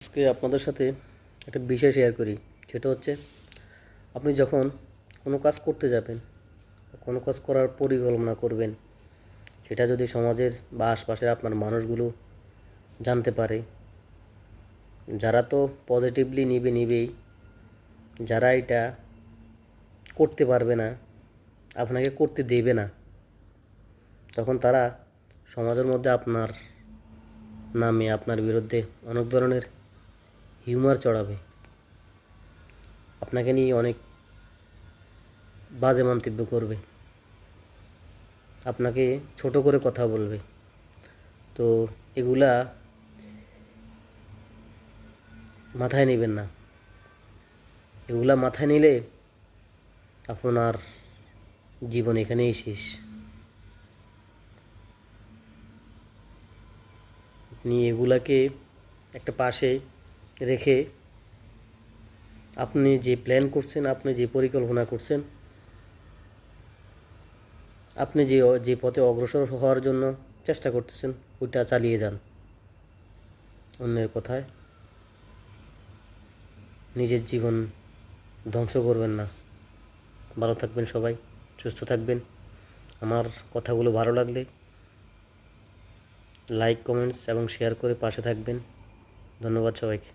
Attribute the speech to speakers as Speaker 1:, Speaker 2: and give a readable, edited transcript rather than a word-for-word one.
Speaker 1: আজকে আপনাদের সাথে একটা বিষয় শেয়ার করি। সেটা হচ্ছে, আপনি যখন কোনো কাজ করতে যাবেন, কোনো কাজ করার পরিকল্পনা করবেন, সেটা যদি সমাজের বা আশপাশের আপনার মানুষগুলো জানতে পারে, যারা তো পজিটিভলি নিবেই, যারা এটা করতে পারবে না, আপনাকে করতে দেবে না, তখন তারা সমাজের মধ্যে আপনার নামে, আপনার বিরুদ্ধে অনেক ধরনের হিউমার চড়াবে, আপনাকে নিয়ে অনেক বাজে মন্তব্য করবে, আপনাকে ছোট করে কথা বলবে। তো এগুলা মাথায় নেবেন না। এগুলা মাথায় নিলে আপনার জীবন এখানেই শেষ। আপনি এগুলাকে একটা পাশে রেখে আপনি যে প্ল্যান করছেন, আপনি যে পরিকল্পনা করছেন, আপনি যে পথে অগ্রসর হওয়ার জন্য চেষ্টা করতেছেন, ওইটা চালিয়ে যান। অন্যের কথায় নিজের জীবন ধ্বংস করবেন না। ভালো থাকবেন সবাই, সুস্থ থাকবেন। আমার কথাগুলো ভালো লাগলে লাইক, কমেন্টস এবং শেয়ার করে পাশে থাকবেন। ধন্যবাদ সবাইকে।